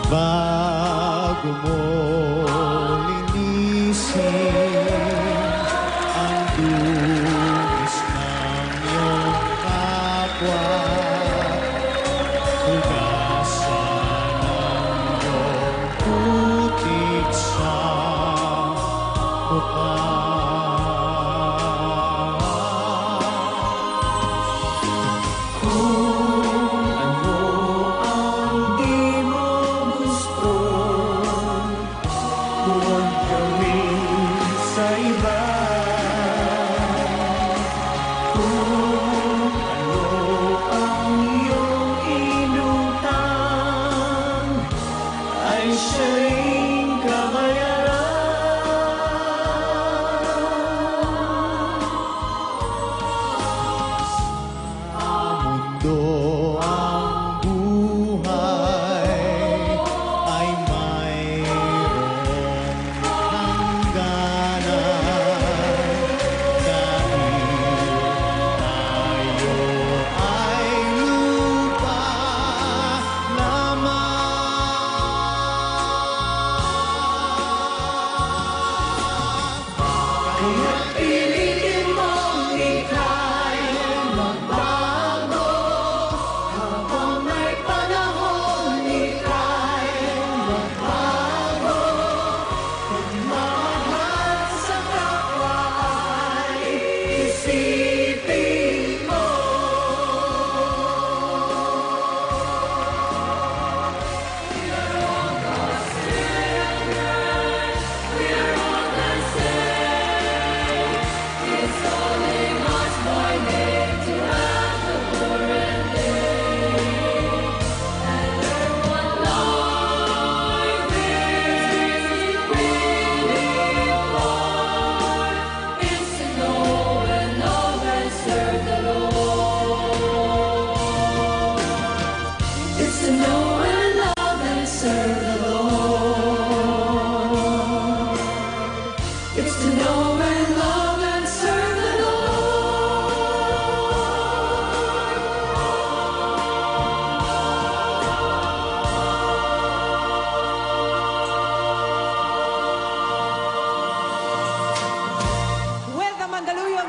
Bago mo linisin ang dugis ng iyong kapwa, hugasan ang iyong putik sa mukha.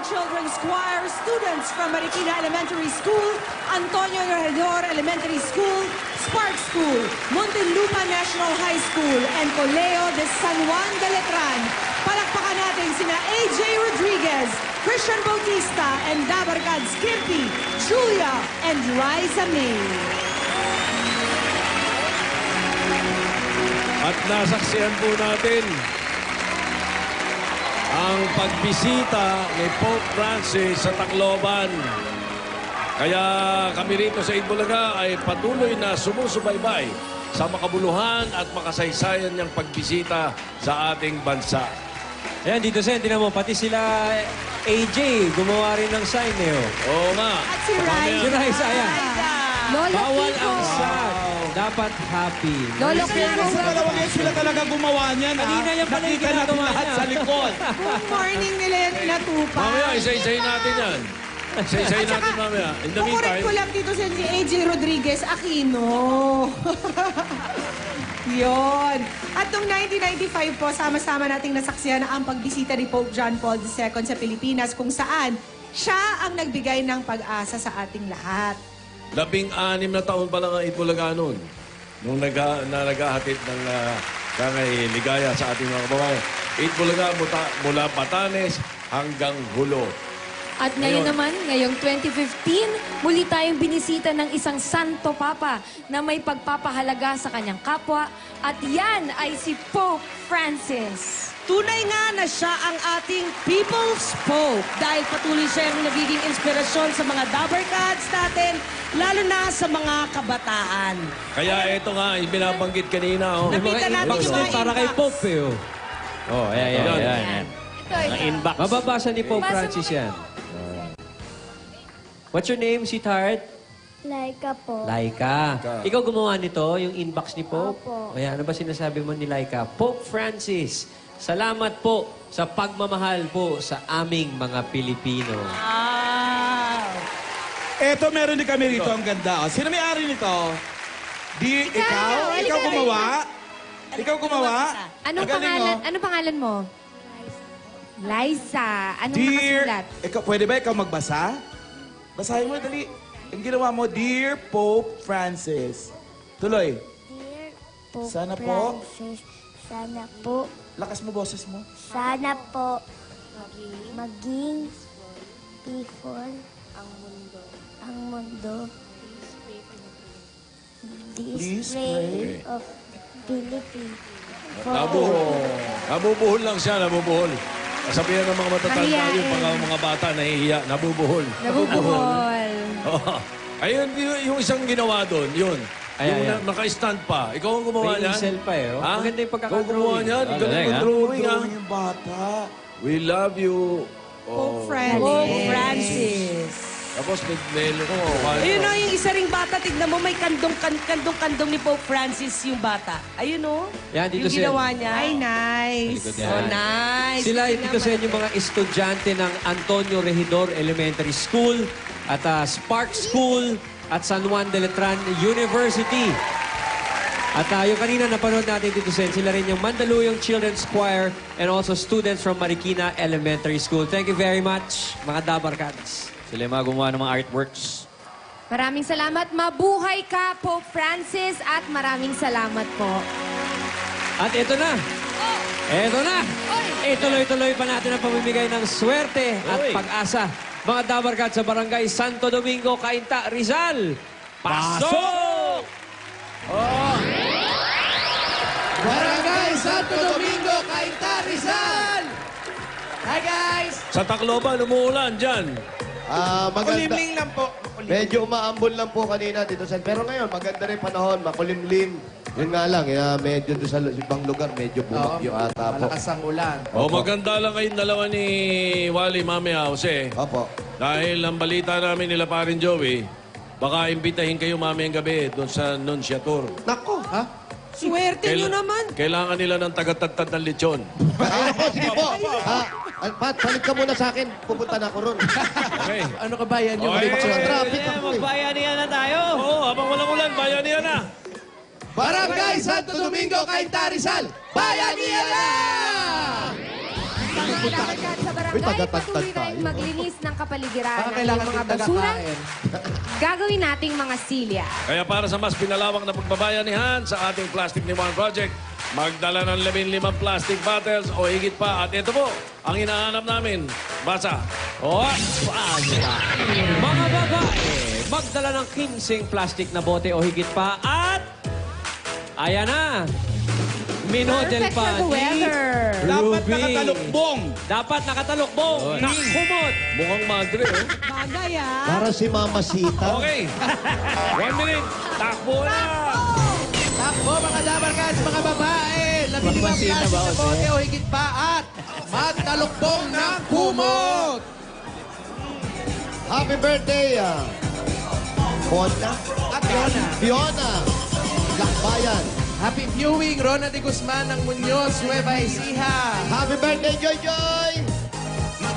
Children's Choir students from Marikina Elementary School, Antonio Regidor Elementary School, Spark School, Muntinlupa National High School, and Colegio de San Juan de Letran. Palakpakan natin sina AJ Rodriguez, Christian Bautista, and Dabarkad's Kirby, Julia, and Riza May. At nasaksihan po natin ang pagbisita ni Pope Francis sa Tacloban. Kaya kami rito sa Itbulaga ay patuloy na sumusubaybay sa makabuluhan at makasaysayan niyang pagbisita sa ating bansa. Ayan, dito Sen, tinan mo, pati sila AJ, gumawa rin ng sign eh. Oo nga. At si Riza. Si Riza, ayan. Lolo Bawal Kiko. ang sad. Dapat happy. Lolo Kaya Kiko. sa dalawa ngayon sila talaga gumawa niyan. Kanina yan pala yung Nakita natin ginagawa lahat niya. sa likod. Good morning nila natupa. Mamaya, isa-isahin natin yan. Isa-isahin natin mamaya. In the Kukurit meantime, ko lang dito sa si AJ Rodriguez Aquino. Yon. At noong 1995 po, sama-sama nating nasaksihan ang pagbisita ni Pope John Paul II sa Pilipinas kung saan siya ang nagbigay ng pag-asa sa ating lahat. 16 na taon pa lang ang Itbulaga noon. Nung naghahatid ng ligaya sa ating mga kababayan. Itbulaga mula Batanes hanggang Hulo. At ngayon naman, ngayong 2015, muli tayong binisita ng isang Santo Papa na may pagpapahalaga sa kanyang kapwa. At yan ay si Pope Francis. Tunay nga na siya ang ating People's Pope dahil patuloy siyang nagiging inspirasyon sa mga Dabarkads natin, lalo na sa mga kabataan. Kaya ito nga, binabanggit kanina. Oh. Nakita natin yung mga para kay inbox. Pope eh. Oh, ayan. Ito. Mababasa ni Pope Basa mo Francis nga. yan. What's your name, sweetheart? Laika po. Laika. Ikaw gumawa nito, yung inbox ni Pope? Opo. Kaya ano ba sinasabi mo ni Laika? Pope Francis, salamat po sa pagmamahal po sa aming mga Pilipino. Wow! Eto, meron din kami rito. Ang ganda. Sino may-ari nito? Ikaw? Ikaw gumawa? Ikaw gumawa? Anong Ang galing, pangalan? oh. Anong pangalan mo? Liza. Anong Dear, nakasulat? pwede ba ikaw magbasa? Basahin mo, dali. Ang ginawa mo, Dear Pope Francis. Tuloy. Dear Pope Sana po. Francis, sana po, Lakas mo boses mo. sana po maging peaceful ang mundo. Please This pray of Philippines. Nabubuhol lang siya, nabubuhol. Kasabihan ng mga matatanda Mahiyain. yung mga bata nahihiya, nabubuhol. Nabubuhol. Oo. Ayun, yung isang ginawa doon, yun. Ayan, Yung ayan. naka-stand pa. Ikaw ang gumawa May niyan? easel pa eh. Oh. Ha? Maganda yung Ikaw pagkakadrawing. gumawa niyan? Ah, Galing galing, ng ha? drawing, ha? Yung bata. We love you. Pope Oh. Francis. Pope Francis. Tapos may Ayun o, yung isa ring bata, tignan mo, may kandong-kandong ni Pope Francis yung bata. Ayun o. Yan, dito yung siya. ginawa niya. Ay, nice. Likod Oh, yan. nice. Sila Tingnan dito mo. sa inyo mga estudyante ng Antonio Regidor Elementary School at Spark School at San Juan de Letran University. At yung kanina napanood natin dito sila rin yung Mandaluyong Children's Choir and also students from Marikina Elementary School. Thank you very much, mga Dabarkads. Sila yung mga gumawa ng mga artworks. Maraming salamat. Mabuhay ka, Pope Francis, at maraming salamat po. At ito na. Ito na. Ituloy-tuloy pa natin ang pamimigay ng swerte at Oy. pag-asa. Mga Dabarkad sa Barangay Santo Domingo, Cainta, Rizal. Pasok! Barangay Santo Domingo, Cainta, Rizal! Hi, guys! Sa Tacloban, umuulan dyan. Maganda. Kulimling lang po. Medyo umaambon lang po kanina dito sa... Pero ngayon, maganda rin panahon, makulimlim. Yun nga lang, medyo doon sa ibang lugar, medyo bumagyo ata po. Malakas ang ulan. Maganda lang kayong dalawa ni Wally mamaya, Jose. Opo. Dahil ang balita namin nila parin Joey, baka imbitahin kayo mamayang gabi doon sa Nunciatur. Nako! Ha? Swerte nyo naman. Kailangan nila ng tagatagtad ng lechon. Ayun po, sige po. Pat, balik ka muna sa akin. Pupunta na ako ron. Okay? Ano ka ba yan yung Okay. lechon? Traffic ako eh. Magbayanihan na tayo. Oo, habang walang ulan, bayanihan na. Barangay Santo Domingo, Cainta, Rizal! Bayanihan na! Mga Dabarkad sa Uy, Barangay, tagatagtad patuloy tayong tayo. maglinis ng kapaligiran Baka ng kailangan mga din basura. tagakain. Gagawin nating mga silya. Kaya para sa mas pinalawak na pagbabayanihan sa ating Plastic ni Juan Project, magdala ng 15 plastic bottles o higit pa. At ito po, ang hinahanap namin. Basa. O, paasa. Mga babae, magdala ng 15 plastic na bote o higit pa at... Ayan na! Minodel Perfect pa for the ni weather. Dapat Ruby. nakatalukbong. Dapat nakatalukbong. Nakumot. Mukhang madre, oh. Bagay, ah. Para si Mama Sita. Okay. 1 minute. Takbo na. Takbo, mga dabarkads, mga babae. Labing-limang plastic na bote o higit pa at magtalukbong ng kumot. Happy birthday, Fiona. At Fiona. Fiona. Lakbayan. Happy viewing, Rona de Guzman ng Muñoz, Nueva Ecija. Happy birthday, Joy Joy.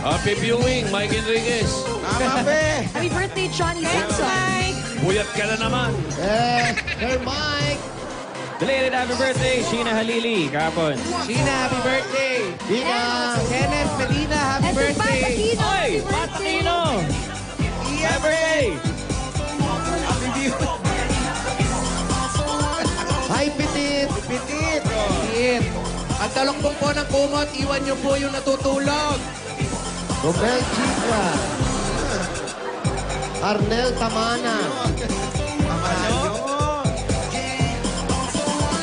Happy viewing, Mike Enriquez. Tama, pe. Happy birthday, Johnny Simpson. Buyat ka na naman. Sir Mike. Belated happy birthday, Sheena Halili, kahapon. Sheena, happy birthday. Dina. Kenneth Medina, happy And si birthday. Patino, Oy, happy birthday. Patino! Happy birthday. Happy viewing. Hi, Petit. Pitit. Pitit. Ang talukbong po ng kumot, iwan niyo po yung natutulog. Romel Chica. Arnel Tamana.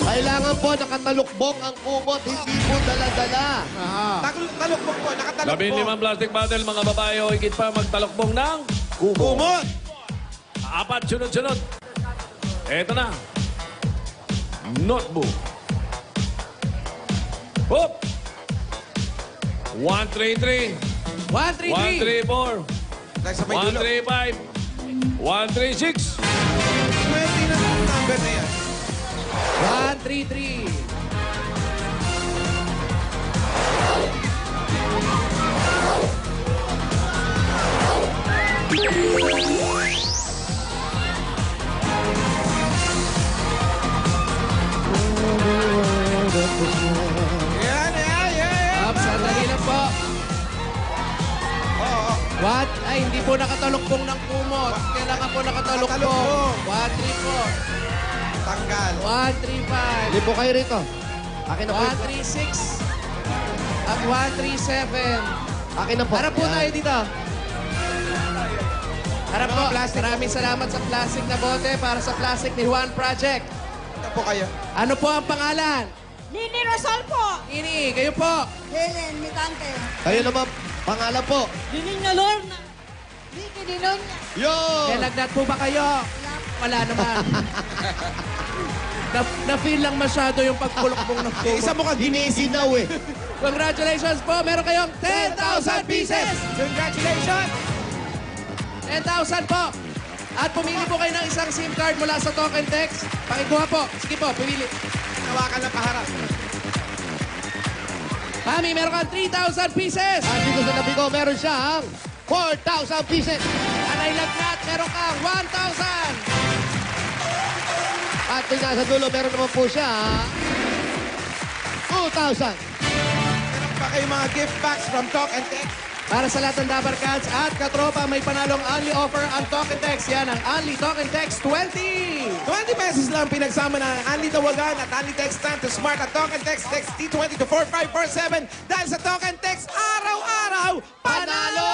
Kailangan po nakatalukbong ang kumot, hindi po dala-dala. Talukbong po, nakatalukbong. 15 plastic bottle, mga babae o higit pa magtalokbong ng Kumot. 4 sunod-sunod. Eto na. Notebook. Hop! 133. 133. 134. Nagsabay dulo. 135. 136. 20 na ang number na yan. 133. Hindi po nakatalukbong ng kumot. Kailangan po nakatalukbong. 1-3 po. Tanggal. 1-3-5. Hindi po kayo rito. Akin na po. 1-3-6. At 1-3-7. Akin na po. Harap po Yan. tayo dito. Harap po. Maraming salamat sa plastic na bote para sa plastic ni Juan Project. Ito po kayo. Ano po ang pangalan? Nini Rosal po. Nini, kayo po. Helen Mitante. Kayo naman, pangalan po. Nining na Lorna. Vicky Dinonya. Yo! Kailagnat po ba kayo? Wala naman. Na-feel lang masyado yung pagpulukbong ng kumot. Isa mo kang Ginisinaw eh. Congratulations po! Meron kayong 10,000 pieces! Congratulations! 10,000 po! At pumili po kayo ng isang SIM card mula sa Talk and Text. Pakikuha po. Sige po, pumili. Nawakan ng paharap. Mami, meron kang 3,000 pieces! At dito sa tabi ko, meron siyang 4,000 pieces. Anay Lagnat, meron kang 1,000! At yung nasa dulo, meron naman po siya 2,000. Meron pa kayo mga gift packs from Talk and Text. Para sa lahat ng Dabar Cats at katropa, may panalong only offer ang Talk and Text. Yan ang only Talk and Text 20! 20 pesos lang pinagsama ng Anli Tawagan at Anli Text Time to Smart at Talk and Text. Text T20 to 45447. Dahil sa Talk and Text, araw-araw, panalo!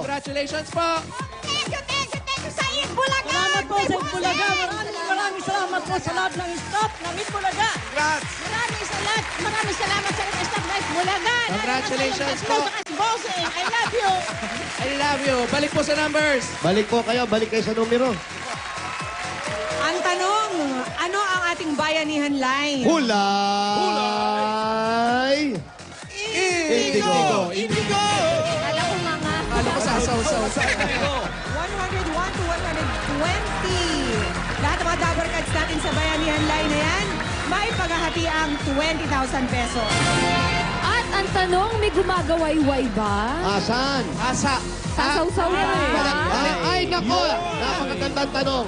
Congratulations po! Thank you sa Itbulaga. Salamat po sa Itbulaga. Maraming salamat po sa lahat ng staff ng Itbulaga. Congrats! Maraming salamat sa staff ng Itbulaga. Congratulations po. Bossing, I love you. I love you. Balik po sa numbers. Balik po kayo, balik kayo sa numero. Ang tanong, ano ang ating bayanihan line? Hulay! Indigo! Indigo! Kala ko mga... Kala ko sasaw-saw. 101 to 120. Lahat ng mga Dabar Cards natin sa bayanihan line na yan, may paghahati ang 20,000 pesos. At ang tanong, may gumagawayway ba? Asan? Asa. Sasaw-saw ba? Ay, nako! Napakagandang tanong.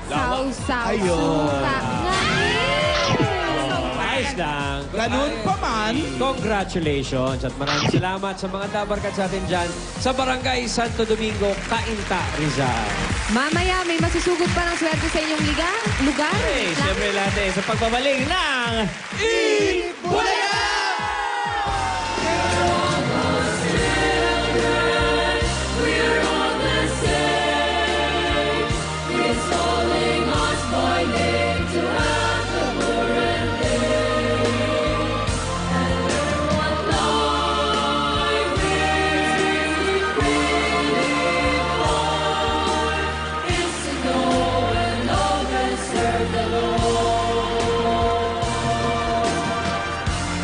Saw-saw. Ayun. Suka. Ayos lang. Ganun pa man. Congratulations at maraming salamat sa mga Dabar Cats natin dyan sa Barangay Santo Domingo, Cainta, Rizal. Mamaya, may masusugot pa ng swerte sa inyong lugar? Hey, siyempre lahat sa pagbabalik ng... Bulaga!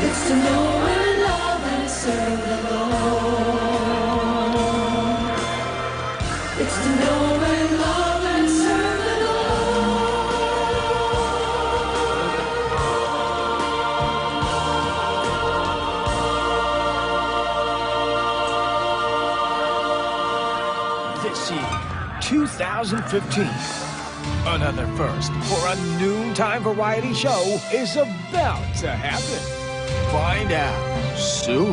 It's to know and love and serve the Lord. It's to know and love and serve the This year, 2015, another first for a noontime variety show is about to happen. Find out soon.